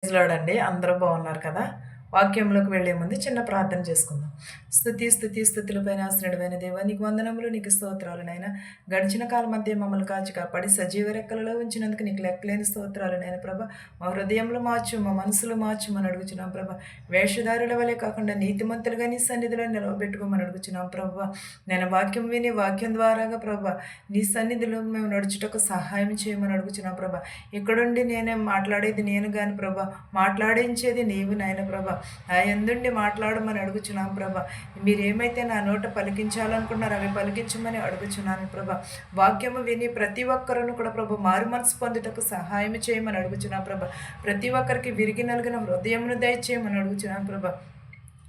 Praise lord అండి. అందరూ బాగున్నారు కదా! వాక్యంలోకి వెళ్ళే ముందు చిన్న ప్రార్థన చేసుకుందాం. స్తుతులపైన ఆశ్రయుడైన దేవా, నీకు వందనములు, నీకు స్తోత్రాలు నాయనా. గడిచిన కాలమంతే మమ్మల్ని కాచి కాపాడి సజీవ రెక్కలలో ఉంచినందుకు నీకు లెక్కలేని స్తోత్రాలు నాయన ప్రభ. మా హృదయంలో మార్చు, మా మనసులో మార్చుమని అడుగుచున్నాం ప్రభ. వేషధారుల వలె కాకుండా నీతిమంతులుగా నీ సన్నిధిలో నిలవబెట్టుకోమని అడుగుచున్నాం ప్రభ. నేను వాక్యం విని వాక్యం ద్వారాగా ప్రభ నీ సన్నిధిలో మేము నడుచుటకు సహాయం చేయమని అడుగుచున్నాం ప్రభ. ఇక్కడుండి నేనే మాట్లాడేది నేను గాని ప్రభ, మాట్లాడించేది నీవు నాయన ప్రభ. నా యందుండి మాట్లాడమని అడుగుచున్నాం ప్రభ. మీరేమైతే నా నోట పలికించాలనుకున్నారో అవి పలికించమని అడుగుచున్నాను ప్రభ. వాక్యము విని ప్రతి ఒక్కరును కూడా ప్రభ మారు మనసు పొందుటకు సహాయం చేయమని అడుగుచున్నాం ప్రభ. ప్రతి ఒక్కరికి విరిగి నలిగిన హృదయమును దయచేయమని అడుగుచున్నాం ప్రభ.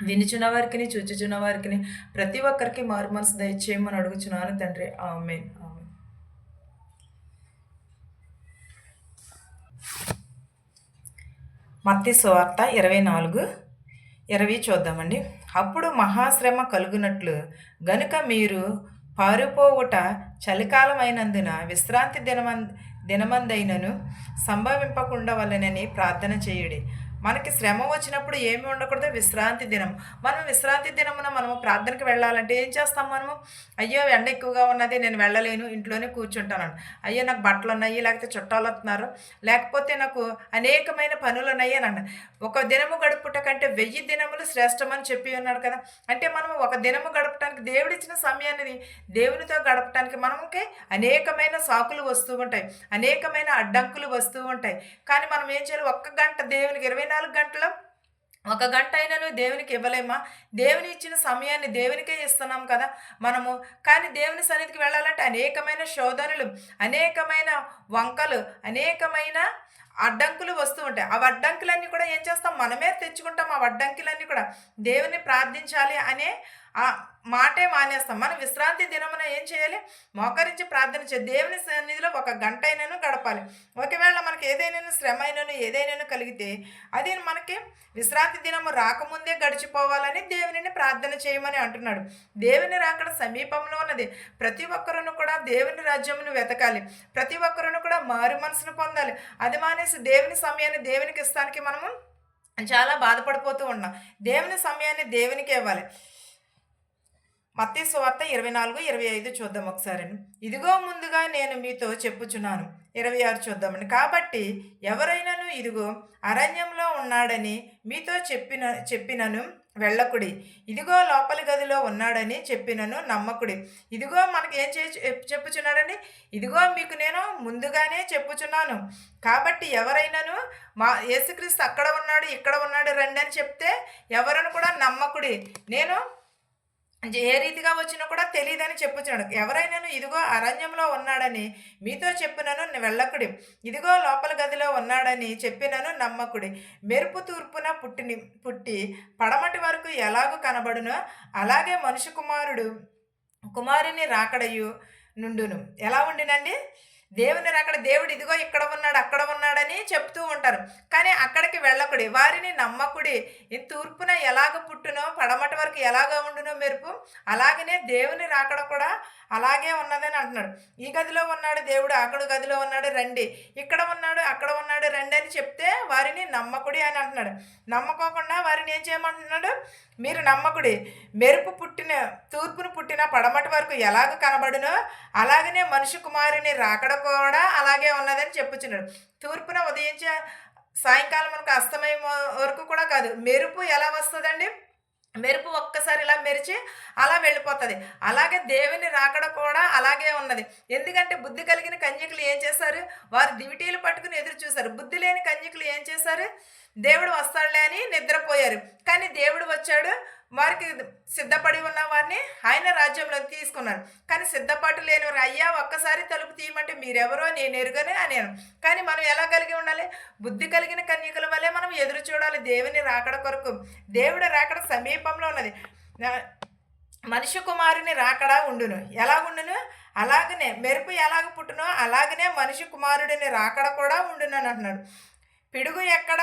వినుచున్న వారికి, చూచుచున్న వారికి, ప్రతి ఒక్కరికి మారు మనసు దయచేయమని అడుగుచున్నాను తండ్రి. ఆమేన్. మత్తయి సువార్త 24:20 చూద్దామండి. అప్పుడు మహాశ్రమ కలుగునట్లు గనుక మీరు పారిపోవుట చలికాలమైనందున విశ్రాంతి దినమందైనను సంభవింపకుండా వలనని ప్రార్థన చేయుడి. మనకి శ్రమ వచ్చినప్పుడు ఏమి ఉండకూడదు, విశ్రాంతి దినం. మనం విశ్రాంతి దినమున మనము ప్రార్థనకి వెళ్ళాలంటే ఏం చేస్తాం మనము? అయ్యో ఎండ ఎక్కువగా ఉన్నది, నేను వెళ్ళలేను, ఇంట్లోనే కూర్చుంటాను. అయ్యో నాకు బట్టలు ఉన్నాయి, లేకపోతే చుట్టాలు వస్తున్నారు, లేకపోతే నాకు అనేకమైన పనులు ఉన్నాయి అని అన్న. ఒక దినము గడుపుట కంటే 1000 దినములు శ్రేష్టమని చెప్పి ఉన్నాడు కదా. అంటే మనము ఒక దినము గడపటానికి, దేవుడిచ్చిన సమయాన్ని దేవునితో గడపటానికి మనకి అనేకమైన సాకులు వస్తూ ఉంటాయి, అనేకమైన అడ్డంకులు వస్తూ ఉంటాయి. కానీ మనం ఏం చేయాలి? ఒక్క గంట దేవునికి 24 గంటలు ఒక గంట అయినను దేవునికి ఇవ్వలేమా? దేవుని ఇచ్చిన సమయాన్ని దేవునికే ఇస్తున్నాం కదా మనము. కానీ దేవుని సన్నిధికి వెళ్ళాలంటే అనేకమైన శోధనలు, అనేకమైన వంకలు, అనేకమైన అడ్డంకులు వస్తూ ఉంటాయి. ఆ అడ్డంకులన్నీ కూడా ఏం చేస్తాం? మనమే తెచ్చుకుంటాం. ఆ అడ్డంకులన్నీ కూడా దేవుని ప్రార్థించాలి అనే ఆ మాటే మానేస్తాం. మనం విశ్రాంతి దినమున ఏం చేయాలి? మోకరించి ప్రార్థన చేయాలి. దేవుని సన్నిధిలో ఒక గంట అయినను గడపాలి. ఒకవేళ మనకి ఏదైనా శ్రమ అయినను ఏదైనా కలిగితే అది మనకి విశ్రాంతి దినము రాకముందే గడిచిపోవాలని దేవునిని ప్రార్థన చేయమని అంటున్నాడు. దేవుని రాకడ సమీపంలో ఉన్నది. ప్రతి ఒక్కరును కూడా దేవుని రాజ్యమును వెతకాలి. ప్రతి ఒక్కరును కూడా మారు మనసును పొందాలి. అది మానేసి దేవుని సమయాన్ని దేవునికి ఇస్తానికి మనము చాలా బాధపడిపోతూ ఉన్నాం. దేవుని సమయాన్ని దేవునికి ఇవ్వాలి. మత్తయి సువార్త 24:25 చూద్దాం ఒకసారి. ఇదిగో ముందుగా నేను మీతో చెప్పుచున్నాను. 26 చూద్దామండి. కాబట్టి ఎవరైనాను ఇదిగో అరణ్యంలో ఉన్నాడని మీతో చెప్పినను వెళ్ళకుడి. ఇదిగో లోపలి గదిలో ఉన్నాడని చెప్పినను నమ్మకుడి. ఇదిగో మనకి ఏం చెప్పుచున్నాడండి? ఇదిగో మీకు నేను ముందుగానే చెప్పుచున్నాను. కాబట్టి ఎవరైనాను యేసుక్రీస్తు అక్కడ ఉన్నాడు, ఇక్కడ ఉన్నాడు రండి అని చెప్తే ఎవరను కూడా నమ్మకుడి. నేను ఏ రీతిగా వచ్చినా కూడా తెలియదని చెప్పుచున్నాడు. ఎవరైనాను ఇదిగో అరణ్యంలో ఉన్నాడని మీతో చెప్పినను వెళ్ళకుడి. ఇదిగో లోపల గదిలో ఉన్నాడని చెప్పినను నమ్మకుడి. మెరుపు తూర్పున పుట్టి పడమటి వరకు ఎలాగూ కనబడునో అలాగే మనుష్య కుమారుని రాకడయు నుండును. ఎలా ఉండినండి? దేవుని రాకడ. దేవుడు ఇదిగో ఇక్కడ ఉన్నాడు, అక్కడ ఉన్నాడని చెప్తూ ఉంటారు. కానీ అక్కడికి వెళ్ళకుడి, వారిని నమ్మకుడి. తూర్పున ఎలాగ పుట్టునో పడమటి వరకు ఎలాగ ఉండునో మెరుపు, అలాగనే దేవుని రాకడ కూడా అలాగే ఉన్నదని అంటున్నాడు. ఈ గదిలో ఉన్నాడు దేవుడు, అక్కడ గదిలో ఉన్నాడు రండి, ఇక్కడ ఉన్నాడు అక్కడ ఉన్నాడు రండి అని చెప్తే వారిని నమ్మకుడి అని అంటున్నాడు. నమ్మకోకుండా వారిని ఏం చేయమంటున్నాడు? మీరు నమ్మకుడి. మెరుపు తూర్పును పుట్టిన పడమటి వరకు ఎలాగ కనబడునో అలాగనే మనిషి కుమారుని రాకడ కూడా అలాగే ఉన్నదని చెప్పుచున్నాడు. తూర్పున ఉదయించే సాయంకాలం మనకు అస్తమయం వరకు కూడా కాదు. మెరుపు ఎలా వస్తుందండి? మెరుపు ఒక్కసారి ఇలా మెరిచి అలా వెళ్ళిపోతుంది. అలాగే దేవుని రాకడ కూడా అలాగే ఉన్నది. ఎందుకంటే బుద్ధి కలిగిన కన్యకులు ఏం చేశారు? వారు దివిటీలు పట్టుకుని ఎదురు చూశారు. బుద్ధి లేని కన్యకులు ఏం చేశారు? దేవుడు వస్తాడులే అని నిద్రపోయారు. కానీ దేవుడు వచ్చాడు, వారికి సిద్ధపడి ఉన్న వారిని ఆయన రాజ్యంలో తీసుకున్నారు. కానీ సిద్ధపాటు లేని వారు, అయ్యా ఒక్కసారి తలుపు తీయమంటే మీరెవరో నేను ఎరుగనే అనేను. కానీ మనం ఎలా కలిగి ఉండాలి? బుద్ధి కలిగిన కన్యకుల వల్లే మనం ఎదురు చూడాలి దేవుని రాకడ కొరకు. దేవుడి రాకడ సమీపంలో ఉన్నది. మనిషి కుమారుని రాకడా ఉండును. ఎలా ఉండును? అలాగనే మెరుపు ఎలాగ పుట్టునో అలాగనే మనిషి కుమారుడిని రాకడ కూడా ఉండును అని అంటున్నాడు. పిడుగు ఎక్కడ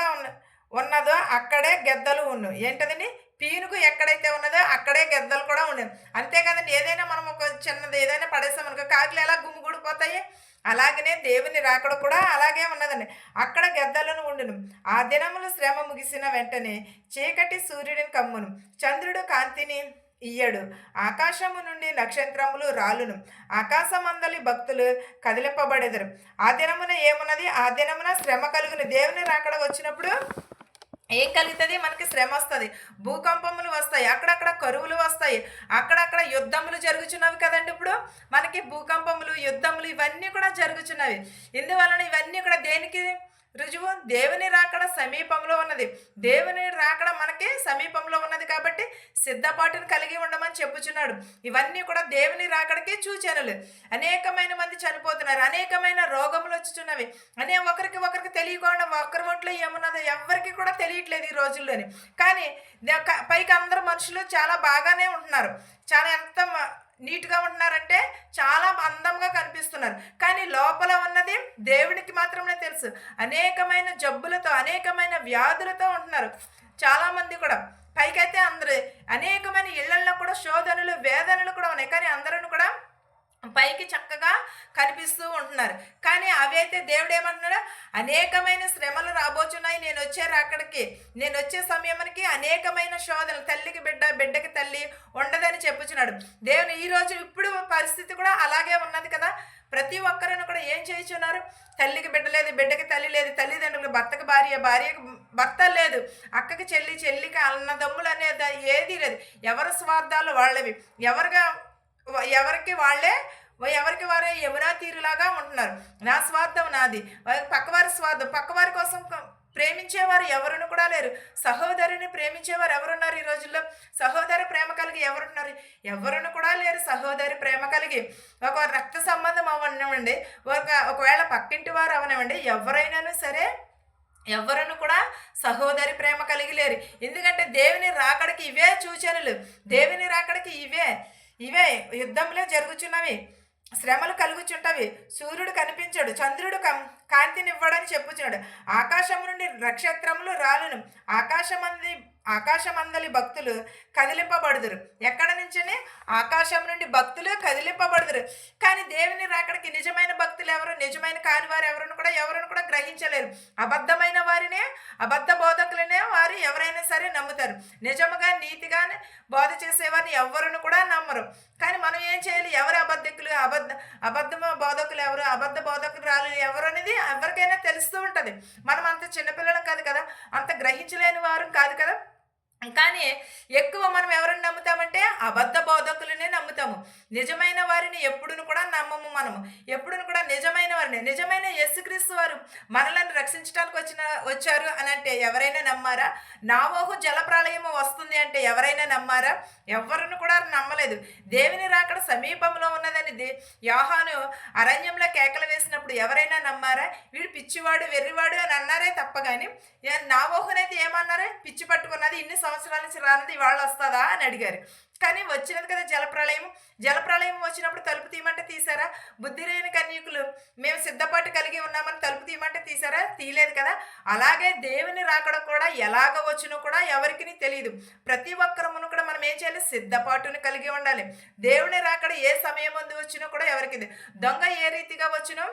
ఉన్నదో అక్కడే గెద్దలు ఉండు. ఏంటదండి? పీనుగు ఎక్కడైతే ఉన్నదో అక్కడే గెద్దలు కూడా ఉండేవి. అంతే కదండి, ఏదైనా మనం ఒక చిన్నది ఏదైనా పడేసామనుకో కాకులు ఎలా గుమిగూడిపోతాయి, అలాగనే దేవుని రాకడ కూడా అలాగే ఉన్నదండి. అక్కడ గెద్దలను ఉండును. ఆ దినములు శ్రమ ముగిసిన వెంటనే చీకటి సూర్యుడిని కమ్మును, చంద్రుడు కాంతిని ఇయ్యడు, ఆకాశము నుండి నక్షత్రములు రాలును, ఆకాశమందలి భక్తులు కదిలింపబడెదరు. ఆ దినమున ఏమున్నది, ఆ దినమున శ్రమ కలుగును. దేవుని రాకడ వచ్చినప్పుడు ఏం కలుగుతుంది, మనకి శ్రమ వస్తుంది, భూకంపములు వస్తాయి, అక్కడక్కడ కరువులు వస్తాయి, అక్కడక్కడ యుద్ధములు జరుగుచున్నవి కదండి. ఇప్పుడు మనకి భూకంపములు, యుద్ధములు ఇవన్నీ కూడా జరుగుచున్నవి. ఇందువలన ఇవన్నీ కూడా దేనికి రుజువు, దేవుని రాకడ సమీపంలో ఉన్నది. దేవుని రాకడ మనకి సమీపంలో ఉన్నది కాబట్టి సిద్ధపాటును కలిగి ఉండమని చెప్పుచున్నాడు. ఇవన్నీ కూడా దేవుని రాకడకి సూచనలు. అనేకమైన మంది చనిపోతున్నారు, అనేకమైన రోగములు వచ్చుచున్నవి, ఒకరికి ఒకరికి తెలియకుండా ఒకరి ఒంట్లో ఏమున్నదో ఎవరికి కూడా తెలియట్లేదు ఈ రోజుల్లోని. కానీ పైకి అందరు మనుషులు చాలా బాగానే ఉంటున్నారు, చాలా ఎంత నీట్గా ఉంటున్నారంటే చాలా అందంగా కనిపిస్తున్నారు. కానీ లోపల ఉన్నది దేవునికి మాత్రమే తెలుసు. అనేకమైన జబ్బులతో, అనేకమైన వ్యాధులతో ఉంటున్నారు చాలామంది కూడా. పైకైతే అందరూ అనేకమైన ఇళ్లల్లో కూడా శోధనలు, వేదనలు కూడా ఉన్నాయి. కానీ అందరూ కూడా పైకి చక్కగా కనిపిస్తూ ఉంటున్నారు. కానీ అవి అయితే దేవుడు ఏమంటున్నాడు, అనేకమైన శ్రమలు రాబోచున్నాయి, నేను వచ్చే రాకడికి, నేను వచ్చే సమయానికి అనేకమైన శోధనలు, తల్లికి బిడ్డ, బిడ్డకి తల్లి ఉండదని చెప్పుచున్నాడు దేవుని. ఈరోజు ఇప్పుడు పరిస్థితి కూడా అలాగే ఉన్నది కదా. ప్రతి ఒక్కరిని కూడా ఏం చేయుచున్నారు, తల్లికి బిడ్డ లేదు, బిడ్డకి తల్లి లేదు, తల్లిదండ్రులకు భర్తకి భార్య, భార్యకి భర్త లేదు, అక్కకి చెల్లి, చెల్లికి అన్నదమ్ములు అనేది ఏదీ లేదు. ఎవరి స్వార్థాలు వాళ్ళవి, ఎవరికి వాళ్ళే, ఎవరికి వారే యమునా తీరులాగా ఉంటున్నారు. నా స్వార్థం నాది, పక్కవారి స్వార్థం, పక్కవారి కోసం ప్రేమించేవారు ఎవరును కూడా లేరు. సహోదరిని ప్రేమించేవారు ఎవరున్నారు ఈ రోజుల్లో? సహోదరి ప్రేమ కలిగి ఎవరున్నారు? ఎవరును కూడా లేరు. సహోదరి ప్రేమ కలిగి ఒక రక్త సంబంధం అవనివ్వండి, ఒకవేళ పక్కింటి వారు అవనివ్వండి, ఎవరైనాను సరే ఎవరును కూడా సహోదరి ప్రేమ కలిగి లేరు. ఎందుకంటే దేవుని రాకడికి ఇవే సూచనలు, దేవుని రాకడికి ఇవే యుద్ధంలో జరుగుచున్నవి, శ్రమలు కలుగుచుంటవి. సూర్యుడు కనిపించడు, చంద్రుడు కాంతినివ్వడని చెప్పుచున్నాడు. ఆకాశం నుండి నక్షత్రములు రాలును, ఆకాశమందలి భక్తులు కదిలింపబడుదురు. ఎక్కడ నుంచని? ఆకాశం నుండి భక్తులు కదిలింపబడుదురు. కానీ దేవుని రాకడికి నిజమైన భక్తులు ఎవరు, నిజమైన కాని వారు ఎవరును కూడా గ్రహించలేరు. అబద్ధమైన వారినే, అబద్ధ బోధకులనే వారు ఎవరైనా సరే నమ్ముతారు. నిజముగా నీతిగా బోధ చేసేవారిని ఎవరును కూడా నమ్మరు. కానీ మనం ఏం చేయాలి, ఎవరు అబద్ధకులు, అబద్ధ బోధకులు ఎవరు, అబద్ధ బోధకురాలు ఎవరు అనేది ఎవరికైనా తెలుస్తూ ఉంటుంది. మనం అంత చిన్నపిల్లలం కాదు కదా, అంత గ్రహించలేని వారు కాదు కదా. కానీ ఎక్కువ మనం ఎవరిని నమ్ముతామంటే అబద్ధ బోధకులనే నమ్ముతాము. నిజమైన వారిని ఎప్పుడును కూడా నమ్మము. మనము ఎప్పుడును కూడా నిజమైన వారిని, నిజమైన యేసుక్రీస్తు వారు మనలను రక్షించడానికి వచ్చారు అని అంటే ఎవరైనా నమ్మారా? నావోహు జలప్రళయము వస్తుంది అంటే ఎవరైనా నమ్మారా? ఎవరును కూడా నమ్మలేదు. దేవుని రాకడ సమీపంలో ఉన్నదని యోహాను అరణ్యంలో కేకలు వేసినప్పుడు ఎవరైనా నమ్మారా? వీడు పిచ్చివాడు, వెర్రివాడు అని అన్నారే తప్ప. కానీ నావోహునైతే ఏమన్నారే? పిచ్చి పట్టుకున్నది, ఇన్ని సంవత్సరాల నుంచి రానిది ఇవాళ వస్తుందా అని అడిగారు. కానీ వచ్చినది కదా జలప్రళయం వచ్చినప్పుడు తలుపు తీయమంటే తీసారా? బుద్ధి లేని కన్యకులు మేము సిద్ధపాటు కలిగి ఉన్నామని తలుపు తీయమంటే తీసారా? తీయలేదు కదా. అలాగే దేవుని రాకడ కూడా ఎలాగ వచ్చునో కూడా ఎవరికి తెలియదు. ప్రతి ఒక్కరమును కూడా మనం ఏం చేయాలి? సిద్ధపాటును కలిగి ఉండాలి. దేవుని రాకడ ఏ సమయం ముందు వచ్చినో కూడా ఎవరికి, దొంగ ఏ రీతిగా వచ్చినో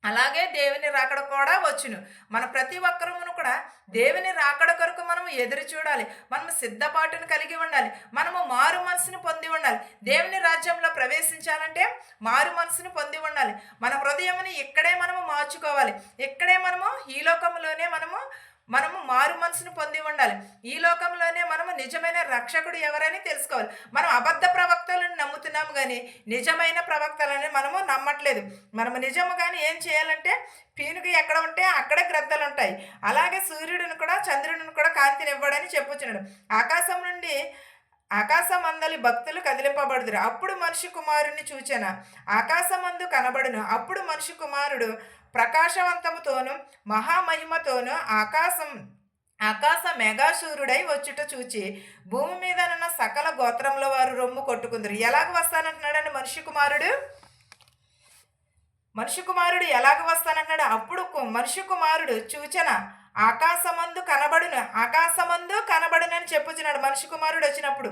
అలాగే దేవుని రాకడ కూడా వచ్చును. మన ప్రతి ఒక్కరమును కూడా దేవుని రాకడ కొరకు మనము ఎదురు చూడాలి. మనము సిద్ధపాటును కలిగి ఉండాలి. మనము మారు మనసును పొంది ఉండాలి. దేవుని రాజ్యంలో ప్రవేశించాలంటే మారు మనసును పొంది ఉండాలి. మన హృదయముని ఇక్కడే మనము మార్చుకోవాలి. ఇక్కడే మనము ఈ లోకంలోనే మనము మారు మనసును పొంది ఉండాలి. ఈ లోకంలోనే మనము నిజమైన రక్షకుడు ఎవరని తెలుసుకోవాలి. మనం అబద్ధ ప్రవక్తలను నమ్ముతున్నాము కానీ నిజమైన ప్రవక్తలని మనము నమ్మట్లేదు. మనము నిజము కానీ ఏం చేయాలంటే పీనుగు ఎక్కడ ఉంటే అక్కడే గ్రద్దలు ఉంటాయి. అలాగే సూర్యుడిని కూడా, చంద్రుడిని కూడా కాంతినివ్వడని చెప్పుచున్నాడు. ఆకాశమందలి భక్తులు కదిలింపబడుదురు. అప్పుడు మనిషి కుమారుని చూచెన ఆకాశమందు కనబడును. అప్పుడు మనిషి కుమారుడు ప్రకాశవంతముతోను మహామహిమతోను ఆకాశ మేఘాశూరుడై వచ్చుట చూచి భూమి మీదనున్న సకల గోత్రముల వారు రొమ్ము కొట్టుకుందరు. ఎలాగ వస్తానంటున్నాడండి మనిషి కుమారుడు ఎలాగ వస్తానంటున్నాడు? అప్పుడు మనిషి కుమారుడు చూచెన ఆకాశమందు కనబడునని చెప్పుచున్నాడు మనిషి కుమారుడు వచ్చినప్పుడు.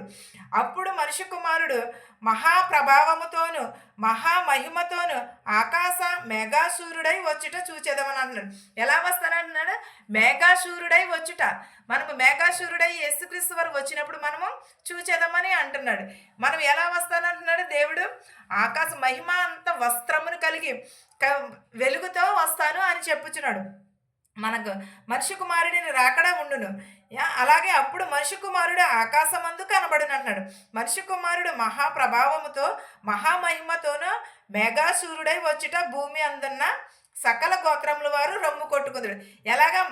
అప్పుడు మనిషి కుమారుడు మహాప్రభావముతోను మహామహిమతోను ఆకాశ మేఘాసూరుడై వచ్చుట చూచేదమని అన్నాడు. ఎలా వస్తానంటున్నాడు? మేఘాసూరుడై వచ్చుట. మనము మేఘాసూరుడై యేసుక్రీస్తు వారు వచ్చినప్పుడు మనము చూచేదమని అంటున్నాడు. మనం ఎలా వస్తానంటున్నాడు దేవుడు? ఆకాశ మహిమ అంత వస్త్రమును కలిగి వెలుగుతో వస్తాను అని చెప్పుచున్నాడు. మనకు మనిషి కుమారుడిని రాకడా ఉండును. అలాగే అప్పుడు మనిషి కుమారుడు ఆకాశమందు కనబడును అంటున్నాడు. మనిషి కుమారుడు మహాప్రభావముతో మహామహిమతోనూ మేఘాసూరుడై వచ్చుట భూమి అందున్న సకల గోత్రముల వారు రొమ్ము కొట్టుకుందుడు. ఎలాగా?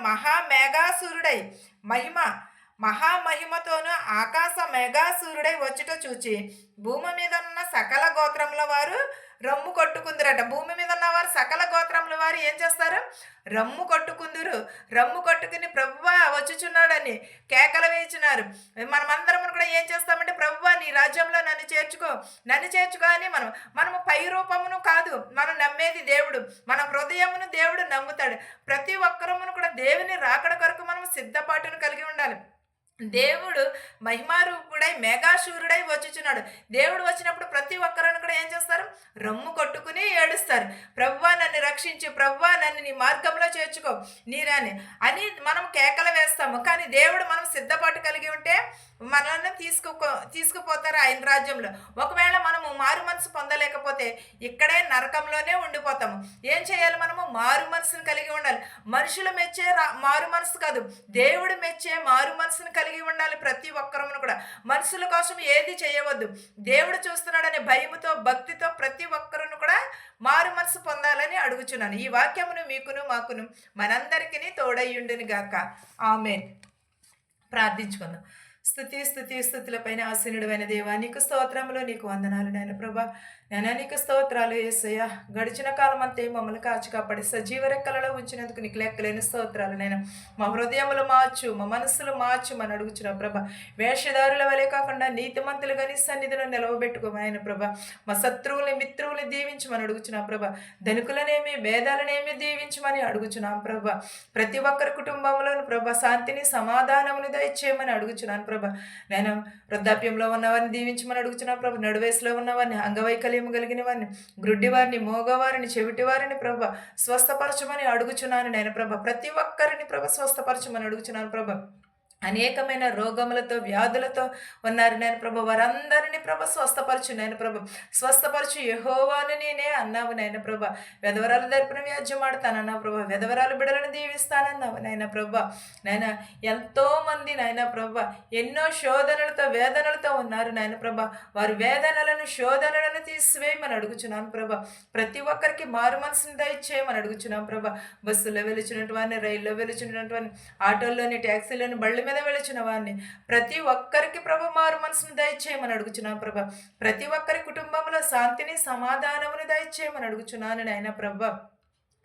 మేఘాసూరుడై మహామహిమతోనూ ఆకాశ మేఘాసూరుడై వచ్చుట చూచి భూమి మీద ఉన్న సకల గోత్రముల వారు రమ్ము కొట్టుకుందరట. భూమి మీద ఉన్నవారు సకల గోత్రముల వారు ఏం చేస్తారు? రమ్ము కొట్టుకుందురు. రమ్ము కొట్టుకుని ప్రభువా వచ్చుచున్నాడని కేకలు వేయించున్నారు. మనమందరం కూడా ఏం చేస్తామంటే, ప్రభువా నీ రాజ్యంలో నన్ను చేర్చుకో అని మనము పై రూపమును కాదు, మనం నమ్మేది దేవుడు. మన హృదయమును దేవుడు నమ్ముతాడు. ప్రతి ఒక్కరమును కూడా దేవుని రాకడ కొరకు మనం సిద్ధపాటును కలిగి ఉండాలి. దేవుడు మహిమారూపుడై మేఘాసూరుడై వచ్చుచున్నాడు. దేవుడు వచ్చినప్పుడు ప్రతి ఒక్కరిని కూడా ఏం చేస్తారు? రమ్ము కొట్టుకుని ఏడుస్తారు. ప్రభువా నన్ను రక్షించు, ప్రభువా నన్ను నీ మార్గంలో చేర్చుకో నీరాని అని మనం కేకలు వేస్తాము. కానీ దేవుడు మనం సిద్ధపాటు కలిగి ఉంటే మనల్ని తీసుకుపోతారు ఆయన రాజ్యంలో. ఒకవేళ మనము మారు మనసు పొందలేకపోతే ఇక్కడే నరకంలోనే ఉండిపోతాము. ఏం చేయాలి? మనము మారు మనసును కలిగి ఉండాలి. మనుషులు మెచ్చే మారు మనసు కాదు, దేవుడు మెచ్చే మారు మనసును కలిగి ఉండాలి. ప్రతి ఒక్కరమును కూడా మనుషుల కోసం ఏది చేయవద్దు. దేవుడు చూస్తున్నాడనే భయముతో భక్తితో ప్రతి ఒక్కరును కూడా మారు మనసు పొందాలని అడుగుచున్నాను. ఈ వాక్యమును మీకును మాకును మనందరికీ తోడయ్యుండును గాక. ఆమేన్. ప్రార్థించుకుందాం. స్థుతులపైన ఆసీనుడైన దేవా, నీకు స్తోత్రములు, నీకు వందనాలు నాయన ప్రభా. నాయన నీకు స్తోత్రాలు యేసయ్య. గడిచిన కాలం అంతే మమ్మల్ని కాచి కాపాడి సజీవ రెక్కలలో ఉంచినందుకు నీకు లెక్కలేని స్తోత్రాలు నాయన. మా హృదయములు మార్చు, మా మనస్సులు మార్చు అని అడుగుచున్నా ప్రభా. వేషధారుల వలె కాకుండా నీతిమంతులుగా నీ సన్నిధిలో నిలవబెట్టుకోమాయన ప్రభా. మా శత్రువుల్ని మిత్రువుల్ని దీవించమని అడుగుచున్నాం ప్రభా. ధనికులనేమి భేదాలనేమి దీవించమని అడుగుచున్నాం ప్రభా. ప్రతి ఒక్కరి కుటుంబంలోను ప్రభా శాంతిని సమాధానముని దయచేయమని అడుగుచున్నాను ప్రభా. నేను వృద్ధాప్యంలో ఉన్నవారిని దీవించమని అడుగుచున్నా ప్రభా. నడువయసులో ఉన్నవారిని, అంగవైకల్యం కలిగిన వారిని, గ్రుడ్డి వారిని, మోగవారిని, చెవిటి వారిని ప్రభా స్వస్థపరచమని అడుగుచున్నాను నేను ప్రభా. ప్రతి ఒక్కరిని ప్రభా స్వస్థపరచమని అడుగుచున్నాను ప్రభా. అనేకమైన రోగములతో వ్యాధులతో ఉన్నారు నేను ప్రభు. వారందరినీ ప్రభ స్వస్థపరచు నాయన ప్రభ. స్వస్థపరచు యెహోవాను నేనే అన్నావు నాయన ప్రభ. వెధవరాలు తరపున వ్యాజ్యం ఆడతానన్నావు ప్రభ. వెధవరాలు బిడలను దీవిస్తానన్నావు నాయన ప్రభ. నాయన ఎంతోమంది నాయన ప్రభ ఎన్నో శోధనలతో వేదనలతో ఉన్నారు నాయన ప్రభ. వారి వేదనలను శోధనలను తీసివేయమని అడుగుచున్నాను ప్రభ. ప్రతి ఒక్కరికి మారు మనసుని దయచేయమని అడుగుచున్నాం ప్రభ. బస్సులో వెలుచున్నటువంటి వారిని, రైల్లో వెలుచున్నటువంటి వారిని, ఆటోల్లోని, ట్యాక్సీలోని, బళ్ళు మీద వెళుచున్న వారిని ప్రతి ఒక్కరికి ప్రభు మారు మనసును దయచేయమని అడుగుచున్నాను ప్రభ. ప్రతి ఒక్కరి కుటుంబంలో శాంతిని సమాధానమును దయచేయమని అడుగుచున్నాను నాయన ప్రభ.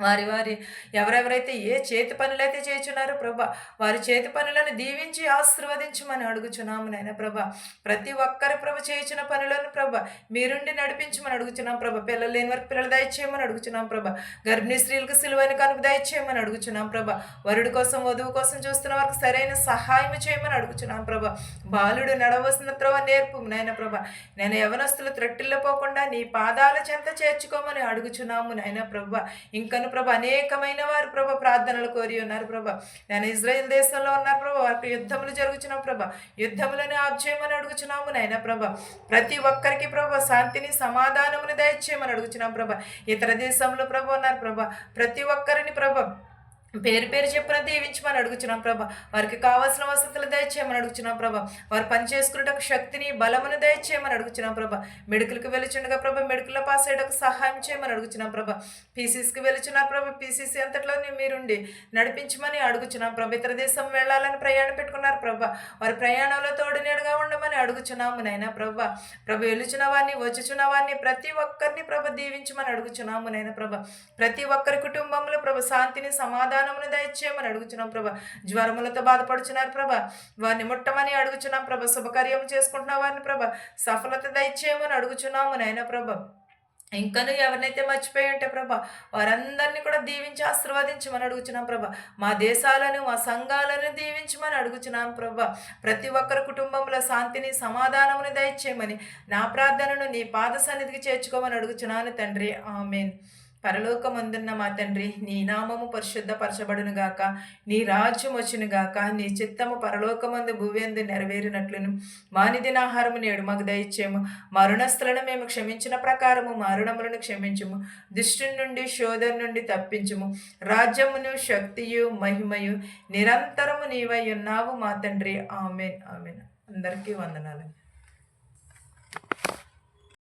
వారి ఎవరెవరైతే ఏ చేతి పనులైతే చేయుచున్నారో ప్రభా, వారి చేతి పనులను దీవించి ఆశీర్వదించమని అడుగుచున్నాము నాయన ప్రభా. ప్రతి ఒక్కరి ప్రభ చేయుచున్న పనులను ప్రభా మీరుండి నడిపించమని అడుగుచున్నాం ప్రభా. పిల్లలు లేని వారికి పిల్లలు దయచేయమని అడుగుచున్నాం ప్రభా. గర్భిణీ స్త్రీలకు సిలువైన కనుక దయచేయమని అడుగుచున్నాం ప్రభా. వరుడి కోసం వధువు కోసం చూస్తున్న వారికి సరైన సహాయం చేయమని అడుగుచున్నాం ప్రభా. బాలుడు నడవలసిన త్రోవ నేర్పు నాయన ప్రభా. నేను యవనస్తులు త్రట్టిల్లిపోకుండా నీ పాదాల చెంత చేర్చుకోమని అడుగుచున్నాము నాయన ప్రభా. ఇంకా ప్రభ అనేకమైన వారు ప్రభ ప్రార్థనలు కోరి ఉన్నారు ప్రభ. నేను ఇజ్రాయెల్ దేశంలో ఉన్నారు ప్రభ. వారికి యుద్ధములు జరుగుచున్నాం ప్రభ. యుద్ధములను ఆపుచేయమని అడుగుచున్నాము నాయన ప్రభ. ప్రతి ఒక్కరికి ప్రభ శాంతిని సమాధానమును దయచేయమని అడుగుచున్నాం ప్రభ. ఇతర దేశంలో ప్రభ ఉన్నారు ప్రభ. ప్రతి ఒక్కరిని ప్రభ పేరు పేరు చెప్పిన దీవించమని అడుగుచున్నాం ప్రభా. వారికి కావాల్సిన వసతులు దయచేయమని అడుగుచున్నాం ప్రభా. వారు పని చేసుకునేటకు శక్తిని బలమును దయచేయమని అడుగుచున్నాం ప్రభా. మెడికల్కి వెళుచుండగా ప్రభా మెడికల్లో పాస్ అయ్యేటకు సహాయం చేయమని అడుగుచున్నాం ప్రభా. పీసీసీకి వెళుచున్నారు ప్రభా. పీసీసీ అంతట్లో మీరుండి నడిపించమని అడుగుచున్నాం ప్రభా. ఇతర దేశం వెళ్ళాలని ప్రయాణం పెట్టుకున్నారు ప్రభా. వారి ప్రయాణంలో తోడునీడగా ఉండమని అడుగుచున్నాము నాయన ప్రభా. ప్రభ వెలుచున్న వారిని, వచ్చుచున్న వారిని ప్రతి ఒక్కరిని ప్రభ దీవించమని అడుగుచున్నాము నాయన ప్రభా. ప్రతి ఒక్కరి కుటుంబంలో ప్రభ శాంతిని సమాధానం దయచేయమని అడుగుచున్నాం ప్రభా. జ్వరములతో బాధపడుచున్నారు ప్రభా. వారిని ముట్టమని అడుగుచున్నాం ప్రభా. శుభకార్యం చేసుకుంటున్న వారిని ప్రభా సఫలత దయచేయమని అడుగుచున్నాము నాయన ప్రభా. ఇంకను ఎవరినైతే మర్చిపోయి ఉంటే ప్రభా, వారందరిని కూడా దీవించి ఆశీర్వదించమని అడుగుచున్నాం ప్రభా. మా దేశాలను, మా సంఘాలను దీవించమని అడుగుచున్నాను ప్రభా. ప్రతి ఒక్కరి కుటుంబంలో శాంతిని, సమాధానముని దయచేయమని నా ప్రార్థనను నీ పాద సన్నిధికి చేర్చుకోమని అడుగుచున్నాను తండ్రి. ఆమేన్. పరలోకమందున్న మా తండ్రి, నీ నామము పరిశుద్ధపరచబడును గాక, నీ రాజ్యం వచ్చును గాక, నీ చిత్తము పరలోకమందు భూయందు నెరవేరినట్లును మా నిదినాహారము నేడు మాకు దయచేయము. మా రుణస్థులను మేము క్షమించిన ప్రకారము మా రుణములను క్షమించుము. దుష్టుని నుండి, శోధన నుండి తప్పించుము. రాజ్యమును, శక్తియు, మహిమయు నిరంతరము నీవై ఉన్నావు మా తండ్రి. ఆమెన్. ఆమెన్. అందరికీ వందనాలు.